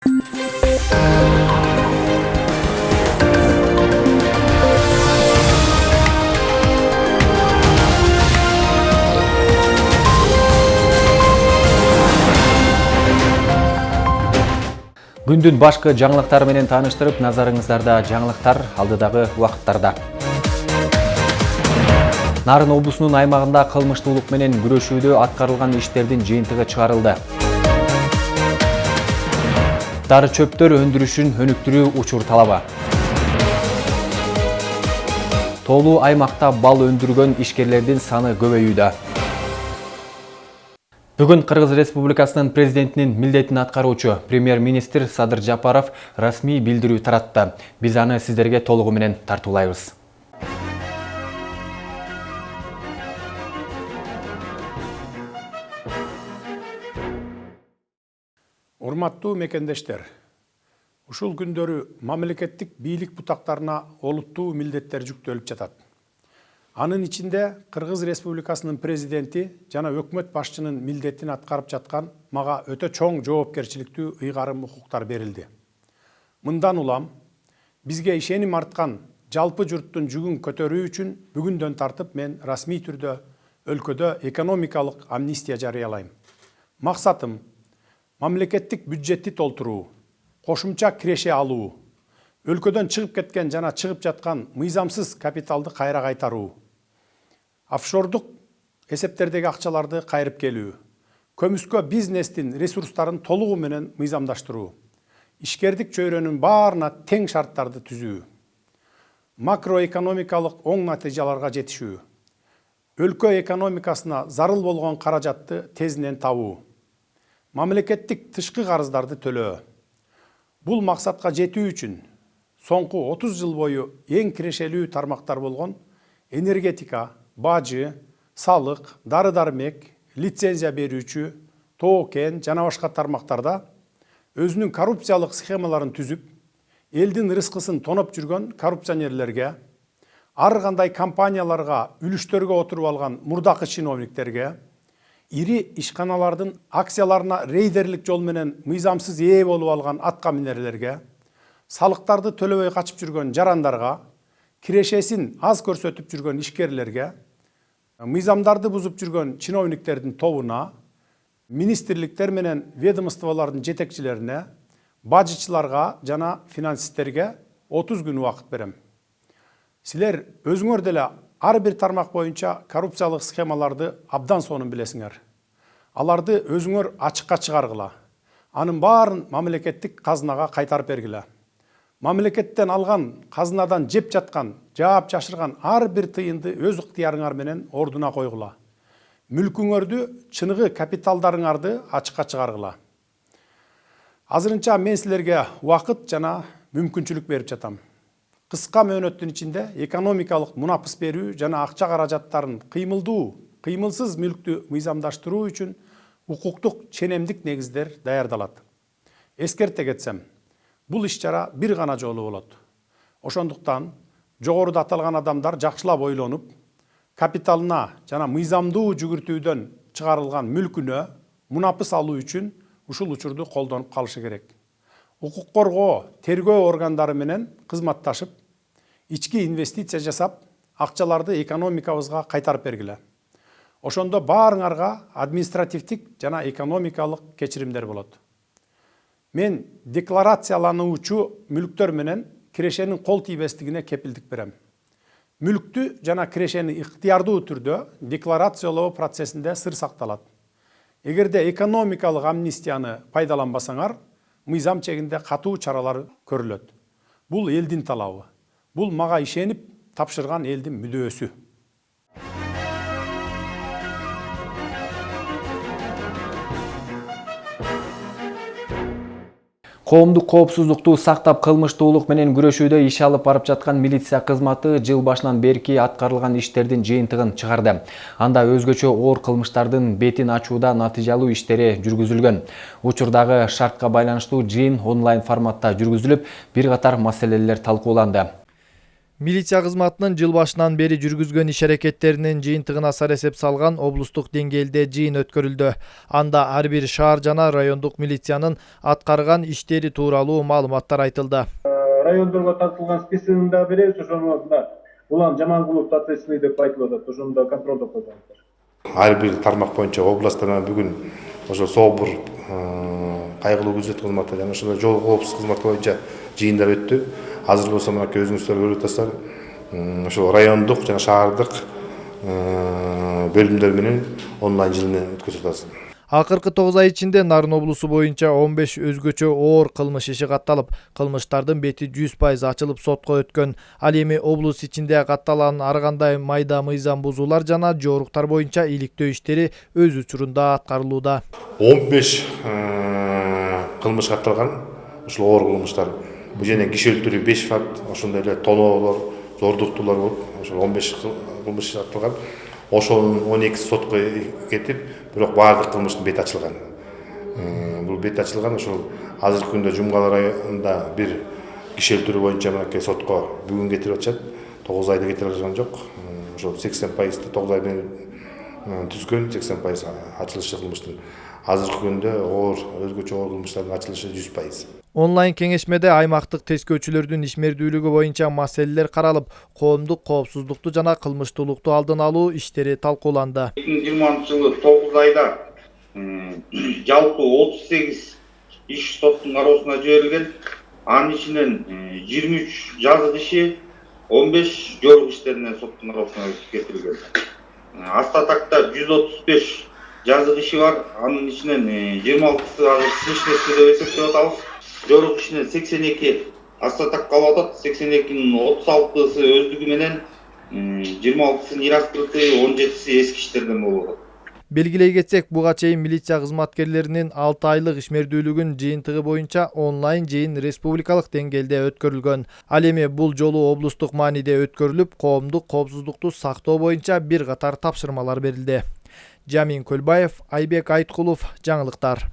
Күндүн башкы жаңылыктары менен тааныштырып, назарыңыздарда жаңылыктар алдыдагы убакыттарда. Нарын облусунун аймагында кылмыштуулук менен күрөшүүдө аткарылган иштердин жыйынтыгы чыгарылды. Дары чөптөр өндүрүшүн өнүктүрүү учур талабы. Тоолуу аймакта бал өндүргөн ишкерлердин саны көбөйүүдө. Бүгүн Кыргыз Республикасынын президентинин милдетин аткаруучу премьер-министр Садыр Жапаров расмий билдирүү таратты. Биз аны сиздерге толугу менен тартуулайбыз. Урматтуу мекендештер, ушул күндөрү мамлекеттик бийлик бутактарына олуттуу милдеттер жүктөлүп жатат. Анын ичинде Кыргыз Республикасынын президенти жана өкмөт башчынын милдетин аткарып жаткан мага өтө чоң жоопкерчиликтүү ыйгарым укуктар берилди. Мындан улам бизге ишеним арткан жалпы журттун жүгүн көтөрүү үчүн бүгүндөн тартып мен расмий түрдө өлкөдө экономикалык амнистия жарыялайм. Максатым мамлекеттик бюджетти толтуруу, кошумча киреше алуу, өлкөдөн чыгып кеткен жана чыгып жаткан мыйзамсыз капиталды кайра кайтаруу, офшордук эсептердеги акчаларды кайрып келүү, көмүскө бизнестин ресурстарын толугу менен мыйзамдаштыруу, ишкердик чөйрөнүн баарына тең шарттарды түзүү, макроэкономикалык оң натыйжаларга жетишүү, өлкө экономикасына зарыл болгон каражатты тезинен табуу, мамлекеттик тышкы карыздарды төлөө. Бул максатка жетүү үчүн соңку 30 жыл бою эң кирешелүү тармактар болгон энергетика, бажы, салык, дары-дармек, лицензия берүүчү, тоо-кен жана башка тармактарда өзүнүн коррупциялык схемаларын түзүп, элдин рызкысын тоноп жүргөн коррупционерлерге, ар кандай компанияларга үлүштөргө отуруп алган мурдакы чиновниктерге, ири ишканалардын акцияларына рейдерлик жол менен мыйзамсыз ээ болуп алган атка минерлерге, салыктарды төлөбөй качып жүргөн жарандарга, кирешесин аз көрсөтүп жүргөн ишкерлерге, мыйзамдарды бузуп жүргөн чиновниктердин тобуна, министрликтер менен ведомстволордун жетекчилерине, бажычыларга жана финансисттерге 30 күн убакыт берем. Силер өзүңөр деле ар бир тармак боюнча коррупциялык схемаларды абдан сонун билесиңер. Аларды өзүңөр ачыкка чыгаргыла. Анын баарын мамлекеттик казынага кайтарып бергиле. Мамлекеттен алган казынадан жеп жаткан, жаап жашырган ар бир тыйынды өз ыктыярыңар менен ордуна койгула. Мүлкүңөрдү, чыныгы капиталдарыңарды ачыкка чыгаргыла. Азырынча мен силерге убакыт жана мүмкүнчүлүк берип жатам. Кыска мөөнөттүн ичинде экономикалык мунапыс берүү жана акча каражаттарын кыймылдуу, кыймылсыз мүлктү мыйзамдаштыруу үчүн укуктук ченемдик негиздер даярдалат. Эскерте кетсем, бул иш-чара бир гана жолу болот. Ошондуктан жогоруда аталган адамдар жакшылап ойлонуп, капиталына жана мыйзамдуу жүгүртүүдөн чыгарылган мүлкүнө мунапыс алуу үчүн ушул учурду колдонуп калышы керек. Укук коргоо, тергөө органдары менен кызматташып, ички инвестиция жасап, акчаларды экономикабызга кайтарып бергиле. Ошондо баарыңарга административдик жана экономикалык кечиримдер болот. Мен декларациялануучу мүлктөр менен кирешенин кол тийбестигине кепилдик берем. Мүлктү жана кирешени ыктыярдуу түрдө декларациялоо процессинде сыр сакталат. Эгерде экономикалык амнистияны пайдаланбасаңар, мыйзам чегинде катуу чаралар көрүлөт. Бул элдин талабы. Бул мага ишенип тапшырган элдин мүдөөсү. Коомдук коопсуздукту сактап кылмыштуулук менен күрөшүүдө иш алып барып жаткан милиция кызматы жыл башынан берки аткарылган иштердин жыйынтыгын чыгарды. Анда өзгөчө оор кылмыштардын бетин ачууда натыйжалуу иштери жүргүзүлгөн. Учурдагы шартка байланыштуу жыйын онлайн форматта жүргүзүлүп, бир катар маселелер талкууланды. Милиция кызматынын жыл башынан бери жүргүзгөн иш-аракеттеринин жыйынтыгына сар эсеп салган облустук деңгээлде жыйын өткөрүлдү. Анда ар бир шаар жана райондук милициянын аткарган иштери тууралуу маалыматтар айтылды. Райондорго тартылган списогун да беребиз, ошону мына Улан Жамангулов ответственный деп айтылып атат, ошону да контролдоп коебуз. Ар бир тармак боюнча областардан бүгүн ошо СОБУР, кайгылуу күзөт кызматы жана ошо жол коопсуздук кызматы боюнча жыйындар өттү. Азыр болсо мынакей өзүңүздөр көрүп атасыздар, ошо райондук жана шаардык бөлүмдөр менен онлайн жыйын өткөзүп атабыз. Акыркы 9 ай ичинде Нарын облусу боюнча 15 өзгөчө оор кылмыш иши катталып, кылмыштардын бети 100% ачылып сотко өткөн. Ал эми облус ичинде катталган ар кандай майда мыйзам бузуулар жана жоруктар боюнча иликтөө иштери өз учурунда аткарылууда. 15 кылмыш катталган, ушул оор кылмыштар. Бул жерде киши өлтүрүү 5 факт, ошондой эле тоноолор, зордуктуулар болуп, ошол 15 кылмыш катталган. Ошонун 12 сотко кетип, бирок баардык кылмыштын бети ачылган. Бул бети ачылган ошол азыркы күндө Жумгалы районунда бир киши өлтүрүү боюнча мынакей сотко бүгүн кетирип атышат. 9 айда кетирип алган жок. Ошол 80% 9 ай менен түзгөн 80% ачылышы кылмыштын. Азыркы күндө өзгөчө оор кылмыштардын ачылышы 100%. Онлайн кеңешмеде аймактык тескөөчүлөрдүн ишмердүүлүгү боюнча маселелер каралып, коомдук коопсуздукту жана кылмыштуулукту алдын алуу иштери талкууланды. 2020 жылы 9 айда жалпы 38 иш соттун кароосуна жиберилген. Анын ичинен 23 жазык иши, 15 жорук иштеринен соттун кароосуна кетирилген. Астатакта 135 жазык иши бар. Анын ичинен 26-сы азыр сыйышмасы деп эсептеп атабыз. Жорук ишинен 82 астатак калып атат. 82-нин 36-сы өздүгү менен, 26-сы ир аскырты, 17-си эски иштерден болуп атат. Белгилей кетсек, буга чейин милиция кызматкерлеринин 6 айлык ишмердүүлүгүн жыйынтыгы боюнча онлайн жыйын республикалык деңгээлде өткөрүлгөн. Ал эми бул жолу облустук мааниде өткөрүлүп, коомдук коопсуздукту сактоо боюнча бир катар тапшырмалар берилди. Жамин Көлбаев, Айбек Айткулов, жаңылыктар.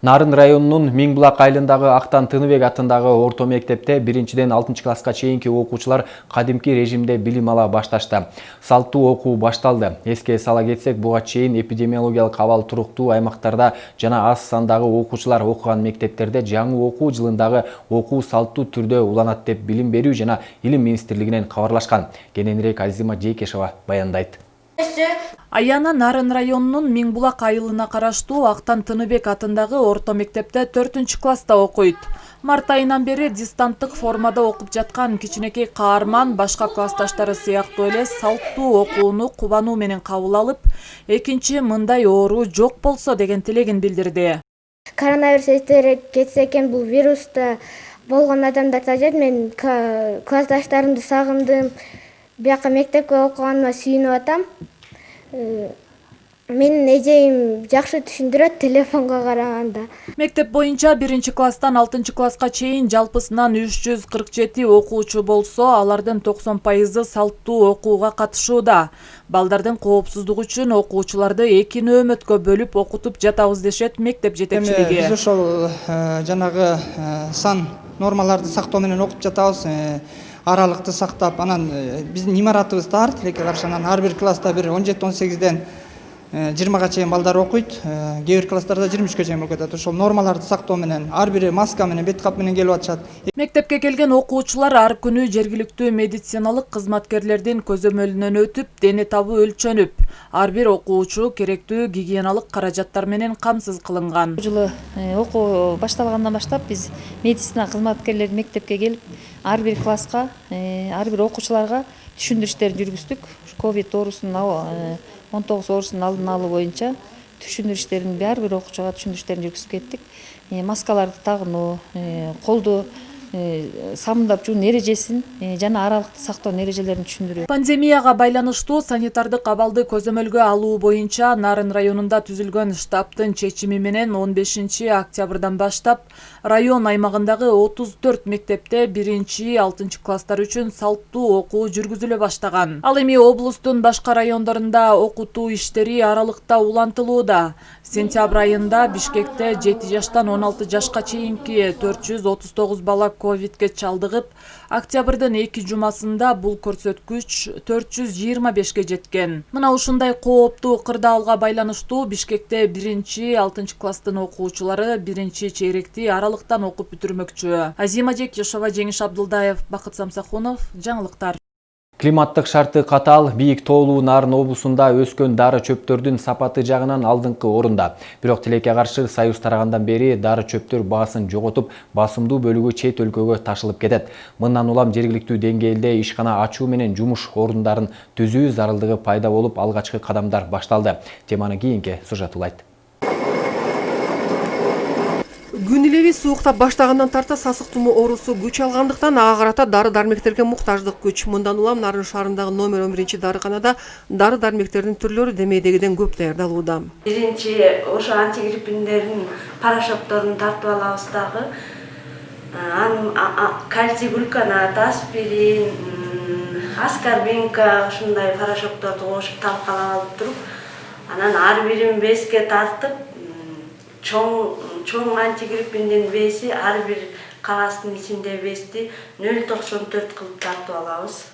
Нарын районунун Миңбулак айылындагы Актан Тыныбек атындагы орто мектепте 1-ден 6 класска чейинки окуучулар кадимки режимде билим ала башташты. Салттуу окуу башталды. Эске сала кетсек, буга чейин эпидемиологиялык абал туруктуу аймактарда жана аз сандагы окуучулар окуган мектептерде жаңы окуу жылындагы окуу салттуу түрдө уланат деп Билим берүү жана Илим министрлигинен кабарлашкан. Кененирээк Азима Жейкешова баяндайт. Аяна Нарын районунун Миңбулак айылына караштуу Актан Тыныбек атындагы орто мектепте 4-класста окуйт. Март айынан бери дистанттык формада окуп жаткан кичинекей каарман башка классташтары сыяктуу эле салттуу окууну кубануу менен кабыл алып, экинчи мындай оору жок болсо деген тилегин билдирди. Коронавирус кетсе экен, бул вируста болгон адамдар тажат. Мен классташтарымды сагындым. Бияка мектепке окуганыма сүйүнүп атам. Менин эжейим жакшы түшүндүрөт телефонго караганда. Мектеп боюнча 1-класстан 6-класска чейин жалпысынан 347 окуучу болсо, алардын 90% салттуу окууга катышууда. Балдардын коопсуздугу үчүн окуучуларды 2 нөөмөткө бөлүп окутуп жатабыз дешет мектеп жетекчилиги. Биз ошол жанагы сан нормаларды сактоо менен окуп жатабыз. Аралыкты сактап, анан биздин имаратыбыз тар, тилекке каршы, анан ар бир класста бир 17-18ден 20га чейин балдар окуйт, кээ бир класстарда 23ге чейин болуп кетет. Ошол нормаларды сактоо менен ар бири маска менен, бет кап менен келип атышат. Мектепке келген окуучулар ар күнү жергиликтүү медициналык кызматкерлердин көзөмөлүнөн өтүп, дене табы өлчөнүп, ар бир окуучу керектүү гигиеналык каражаттар менен камсыз кылынган. Бул жылы окуу башталгандан баштап биз медицина кызматкерлери мектепке келип, ар бир класска, ар бир окуучуларга түшүндүрүштөрүн жүргүздүк. Ковид оорусунун 19 оорусунун алдын алуу боюнча түшүндүрүштөрүн ар бир окуучуга түшүндүрүштөрүн жүргүзүп кеттик. Маскаларды тагынуу, колду самындап жүрүүнүн эрежесин жана аралыкты сактоонун эрежелерин түшүндүрөт. Пандемияга байланыштуу санитардык абалды көзөмөлгө алуу боюнча Нарын районунда түзүлгөн штабтын чечими менен 15 октябрдан баштап район аймагындагы 34 мектепте 1-6 класстар үчүн салттуу окуу жүргүзүлө баштаган. Ал эми облустун башка райондорунда окутуу иштери аралыкта улантылууда. Сентябрь айында Бишкекте 7 жаштан 16 жашка чейинки 439 бала ковидке чалдыгып, октябрдын 2 жумасында бул көрсөткүч 425ке жеткен. Мына ушундай кооптуу кырдаалга байланыштуу Бишкекте 1-6 класстын окуучулары 1-чейректи аралыктан окуп бүтүрмөкчү. Азима Жекешова, Жеңиш Абдылдаев, Бакыт Самсахунов, жаңылыктар. Климаттык шарты катаал, бийик тоолуу Нарын облусунда өскөн дары чөптөрдүн сапаты жагынан алдыңкы орунда. Бирок тилекке каршы Союз тарагандан бери дары чөптөр баасын жоготуп, басымдуу бөлүгү чет өлкөгө ташылып кетет. Мындан улам жергиликтүү деңгээлде ишкана ачуу менен жумуш орундарын түзүү зарылдыгы пайда болуп, алгачкы кадамдар башталды. Теманы кийинки сюжет улайт. Күн илеби сууктап баштагандан тарта сасык тумоо оорусу күч алгандыктан ага карата дары-дармектерге муктаждык күч. Мындан улам Нарын шаарындагы номер 11 дарыканада дары-дармектердин түрлөрү демейдегиден көп даярдалууда. Биринчи ошо антигриппиндердин порошокторун тартып алабыз дагы. Кальций глюконат, аспирин, аскорбинка ушундай порошокторду кошуп талкалап алып туруп, анан ар бирин безге тартып, чоң антигриппиндин бези ар бир кагаздын ичинде безди 0,94 кылып тартып алабыз.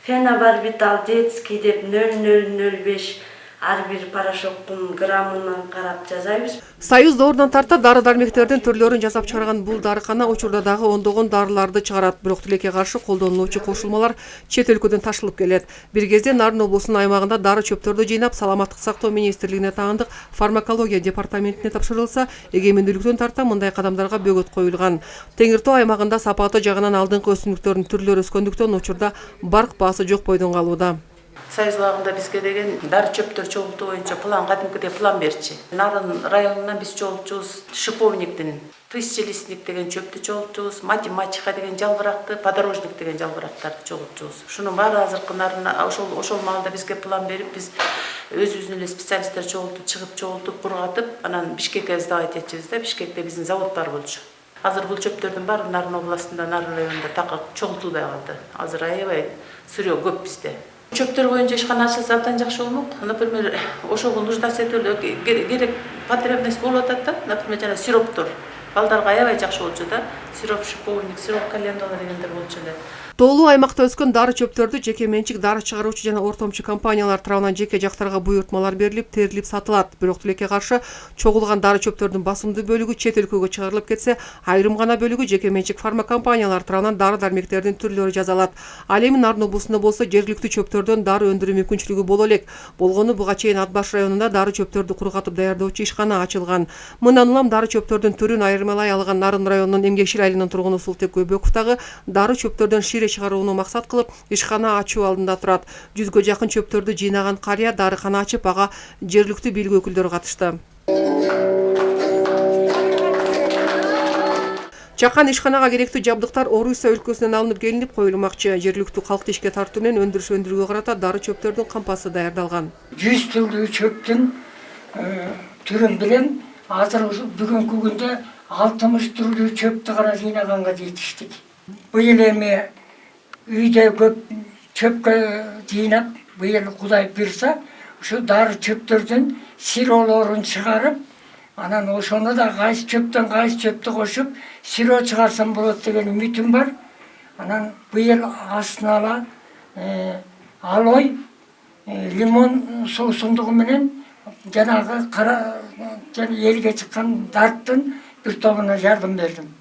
Фенобарбитал детский деп 0,005 ар бир порошоктун граммынан карап жасайбыз. Союз доорунан тарта дары-дармектердин түрлөрүн жасап чыгарган бул дарыкана учурда дагы ондогон дарыларды чыгарат. Бирок тилекке каршы колдонулуучу кошулмалар чет өлкөдөн ташылып келет. Бир кезде Нарын облусунун аймагында дары чөптөрдү жыйнап, саламаттык сактоо министрлигине таандык фармакология департаментине тапшырылса, эгемендүүлүктөн тарта мындай кадамдарга бөгөт коюлган. Теңир Тоо аймагында сапаты жагынан алдыңкы өсүмдүктөрдүн түрлөрү өскөндүктөн учурда барк баасы жок бойдон калууда. Союз убагында бизге деген дары чөптөр чогултуу боюнча план, кадимкидей план берчи. Нарын районунан биз чогултчубуз шиповниктин, тысячелистник деген чөптү чогултчубуз, математика деген жалбыракты, подорожник деген жалбырактарды чогултчубуз. Шунун баары азыркы Нарын ошол маалда бизге план берип, биз өзүбүздүн эле специалисттер чогултуп, кургатып, анан Бишкекке сдавать этчүбүз да, Бишкекте биздин заводдор болчу. Азыр бул чөптөрдүн баары Нарын областында, Нарын районунда так чогултулбай калды. Азыр аябай сырьё көп бизде. Чөптөр боюнча ишкана ачылса абдан жакшы болмок. Например, ошого нуждасы керек потребность болуп атат да. Например, жана сироптор. Балдарга аябай жакшы болчу да. Сироп шиповник, сироп календула дегендер болчу эле. Тоолуу аймакта өскөн дары чөптөрдү жеке менчик дары чыгаруучу жана ортомчу компаниялар тарабынан жеке жактарга буйртмалар берилип, терилип сатылат. Бирок тилекке каршы чогулган дары чөптөрдүн басымдуу бөлүгү чет өлкөгө чыгарылып кетсе, айрым гана бөлүгү жеке менчик фармакомпаниялар тарабынан дары-дармектердин түрлөрү жасалат. Ал эми Нарын облусунда болсо жергиликтүү чөптөрдөн дары өндүрүү мүмкүнчүлүгү боло элек. Болгону буга чейин Ат Баш районунда дары чөптөрдү кургатып даярдоочу ишкана ачылган. Мындан улам дары чөптөрдүн түрүн айырмалай алган Нарын районунун Эмгекшил айылынын тургуну Султек Көбөков дагы дары чөптөрдөн шире чыгарууну максат кылып ишкана ачуу алдында турат. 100гө жакын чөптөрдү жыйнаган карыя дарыкана ачып, ага жергиликтүү бийлик өкүлдөрү катышты. Чакан ишканага керектүү жабдыктар Орусия өлкөсүнөн алынып келинип коюлмакчы. Жергиликтүү калкты ишке тартуу менен өндүрүүгө карата дары чөптөрдүн кампасы даярдалган. 100 түрлүү чөптүн түрүн билем. Азыр бүгүнкү күндө 60 түрлүү чөптү гана жыйнаганга жетиштик. Быйыл эми үйдө көп чөпкө жыйнап, быйыл Кудай буйрса, ушу дары чөптөрдүн сиролорун чыгарып, анан ошону да кайсы чөптөн кайсы чөптү кошуп, сиро чыгарсам болот деген үмүтүм бар. Анан быйыл астына ала алой, лимон суусундугу менен жанагы кара элге чыккан дарттын бир тобуна жардам бердим.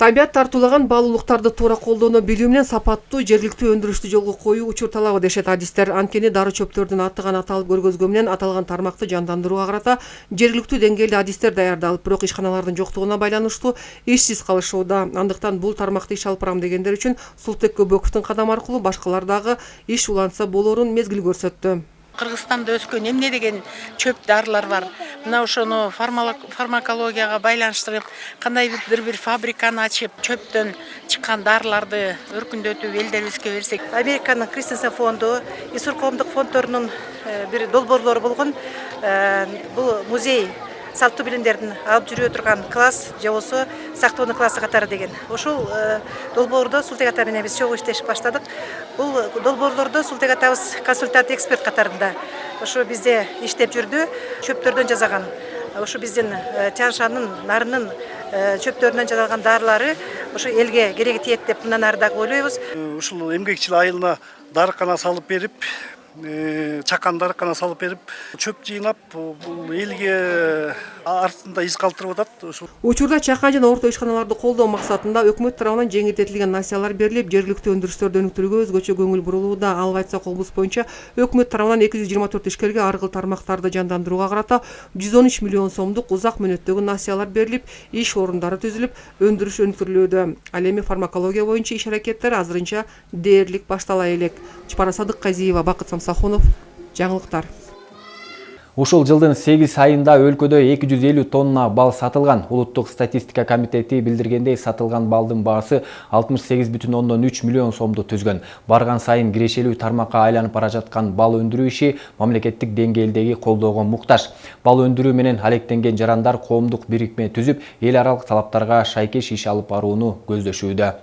Табият тартуулаган баалуулуктарды туура колдоону билүү менен сапаттуу жергиликтүү өндүрүштү жолго коюу учур талабы дешет адистер. Анткени дары чөптөрдүн аттыган аталып көргөзгөө менен аталган тармакты жандандырууга карата жергиликтүү деңгээлде адистер даярдалып, бирок ишканалардын жоктугуна байланыштуу ишсиз калышууда. Андыктан бул тармакты иш алып барам дегендер үчүн Султек Көбөковдун кадам аркылуу башкалар дагы иш улантса болорун мезгил көрсөттү. Кыргызстанда өскөн эмне деген чөп дарылар бар. Мына ошону фармакологияга байланыштырып, кандай бир фабриканы ачып, чөптөн чыккан дарыларды өркүндөтүп элдерибизге берсек. Американын Крисенс фонду, Исур коомдук фонддорунун бир долбоорлору болгон. Бул музей салттуу билимдердин алып жүрө турган класс же болбосо сактоонун классы катары деген. Ошол долбоордо Султек ата менен биз чогуу иштешип баштадык. Бул долбоорлордо Султек атабыз консультант эксперт катарында ошо бизде иштеп жүрдү, чөптөрдөн жасаган. Ошо биздин Тяншанын, Нарынын чөптөрүнөн жасалган дарылары ошо элге кереги тиет деп мындан ары дагы ойлойбуз. Ушул эмгекчил айылына дарыкана салып берип, чакан дарыкана салып берип, чөп жыйнап, бул элге артында из калтырып атат. Учурда чакан жана орто ишканаларды колдоо максатында өкмөт тарабынан жеңилдетилген нациялар берилип, жергиликтүү өндүрүштөрдү өнүктүрүүгө өзгөчө көңүл бурулууда. Алып айтсак, облус боюнча өкмөт тарабынан 224 ишкерге ар кыл тармактарды жандандырууга карата 113 миллион сомдук узак мөөнөттөгү нациялар берилип, иш орундары түзүлүп, өндүрүш өнүктүрүлүүдө. Ал эми фармакология боюнча иш аракеттер азырынча дээрлик баштала элек. Чапара Садыкказиева, Бакыт Самсахунов, жаңылыктар. Ушул жылдын 8 айында өлкөдө 250 тонна бал сатылган. Улуттук статистика комитети билдиргендей, сатылган балдын баасы 68,3 миллион сомду түзгөн. Барган сайын кирешелүү тармакка айланып бара жаткан бал өндүрүү иши мамлекеттик деңгээлдеги колдоого муктаж. Бал өндүрүү менен алектенген жарандар коомдук бирикме түзүп, эл аралык талаптарга шайкеш иш алып барууну көздөшүүдө.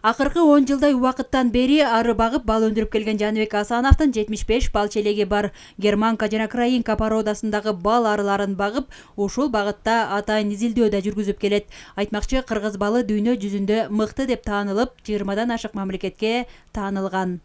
Акыркы 10 жылдай убакыттан бери ары багып бал өндүрүп келген Жаныбек Асановдун 75 бал челеги бар. Германка жана Краинка породасындагы бал арыларын багып, ушул багытта атайын изилдөө да жүргүзүп келет. Айтмакчы, кыргыз балы дүйнө жүзүндө мыкты деп таанылып, 20дан ашык мамлекетке таанылган.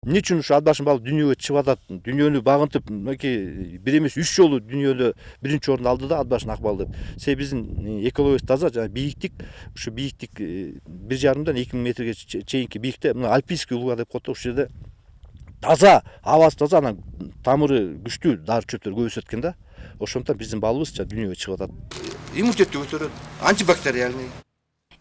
Эмне үчүн ушу Атбаштын балы дүйнөгө чыгып атат? Дүйнөнү багынтып, мынакей бир эмес 3 жолу дүйнөдө биринчи орунду алды да Атбаштын акбалы деп. Себеби биздин экологиябыз таза, жана бийиктик, ушу бийиктик 1,5-дан 2 метрге чейинки бийикте, мына альпийский улуга деп коет. Ушул жерде таза, абасы таза, анан тамыры күчтүү дары чөптөр көп өсөт экен да. Ошондуктан биздин балыбыз дүйнөгө чыгып атат. Иммунитетти көтөрөт, антибактериальный.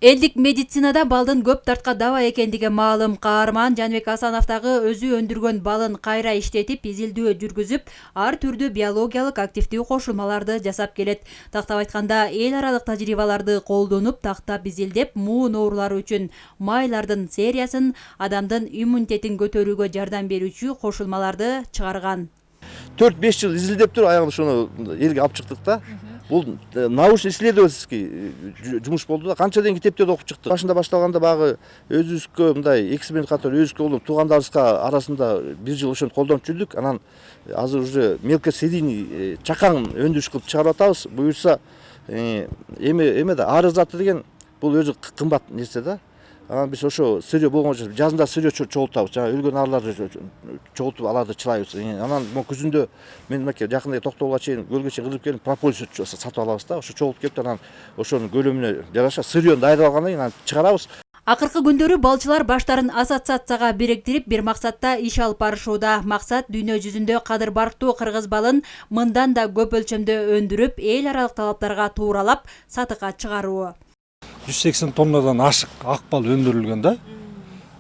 Элдик медицинада балдын көп тартка даба экендиги маалым. Каарман Жаныбек Асановдагы өзү өндүргөн балын кайра иштетип, изилдөө жүргүзүп, ар түрдүү биологиялык активдүү кошулмаларды жасап келет. Тактап айтканда, эл аралык тажрыйбаларды колдонуп, тактап изилдеп, муун оорулары үчүн майлардын сериясын, адамдын иммунитетин көтөрүүгө жардам берүүчү кошулмаларды чыгарган. 4-5 жыл изилдеп туруп, аягында ошону элге алып чыктык да. Бул научно-исследовательский жумуш болду да, канча деген китептерди окуп чыктык. Башында башталганда багы өзүбүзгө мындай эксперимент катары өзүбүзгө болуп туугандарыбызга арасында 1 жыл ошентип колдонуп жүрдүк. Анан азыр уже мелкосерийный чакан өндүрүш кылып чыгарып атабыз. Буюрса эме да ары заты деген бул өзү кымбат нерсе да. Анан биз ошо сырье болгон жазында сырье чогултабыз. Жана өлгөн арыларды чогултуп аларды чылайбыз. Анан күзүндө мен мынакей жакында Токтогулга чейин көлгө чейин кырдып келип прополис сатып алабыз да. Ошо чогултуп келип анан ошонун көлөмүнө жараша сырьени дайындап алгандан кийин анан чыгарабыз. Акыркы күндөрү балчылар баштарын ассоциацияга бириктирип, бир максатта иш алып барышууда. Максат дүйнө жүзүндө кадыр барктуу кыргыз балын мындан да көп өлчөмдө өндүрүп, эл аралык талаптарга тууралап сатыкка чыгаруу. 180 тоннадан ашык акбал өндүрүлгөн да.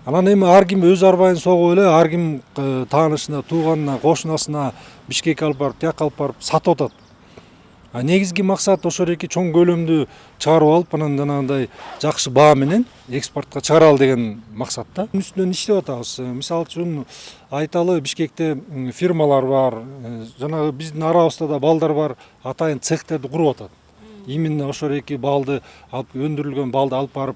Анан эми ар ким өз арбайын согуп эле, ар ким таанышына, тууганына, кошунасына Бишкекке алып барып, тияка алып барып сатып атат. Негизги максат ошол эки чоң көлөмдүү чыгарып алып, анан жанагындай жакшы баа менен экспортко чыгаралы деген максат да. Үстүнөн иштеп атабыз. Мисалы үчүн айталы Бишкекте фирмалар бар, жанагы биздин арабызда да балдар бар, атайын цехтерди куруп атат. Именно ошол эки балды алып, өндүрүлгөн балды алып барып,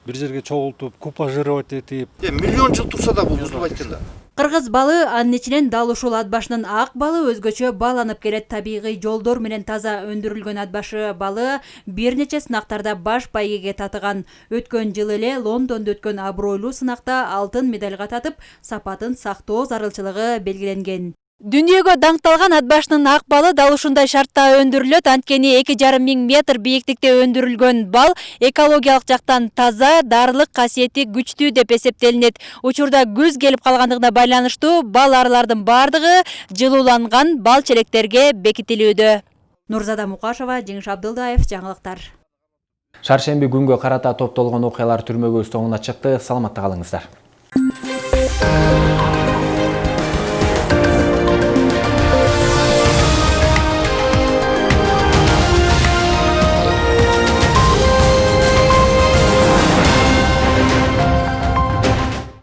бир жерге чогултуп, купажировать этип. Миллион жыл турса да бул узулбайт экен да. Кыргыз балы, анын ичинен дал ушул Атбашынын ак балы өзгөчө бааланып келет. Табигый жолдор менен таза өндүрүлгөн Атбашы балы бир нече сынактарда баш байгеге татыган. Өткөн жылы эле Лондондо өткөн абройлуу сынакта алтын медалга татып, сапатын сактоо зарылчылыгы белгиленген. Дүйнөгө даңкталган Атбашынын ак балы дал ушундай шартта өндүрүлөт. Анткени 2,5 миң метр бийиктикте өндүрүлгөн бал экологиялык жактан таза, дарылык касиети күчтүү деп эсептелинет. Учурда күз келип калгандыгына байланыштуу бал арылардын бардыгы жылууланган бал челектерге бекитилүүдө. Нурзада Мукашева, Жеңиш Абдылдаев, жаңылыктар. Шаршемби күнгө карата топтолгон окуялар түрмөгө соңуна чыкты. Саламатта калыңыздар.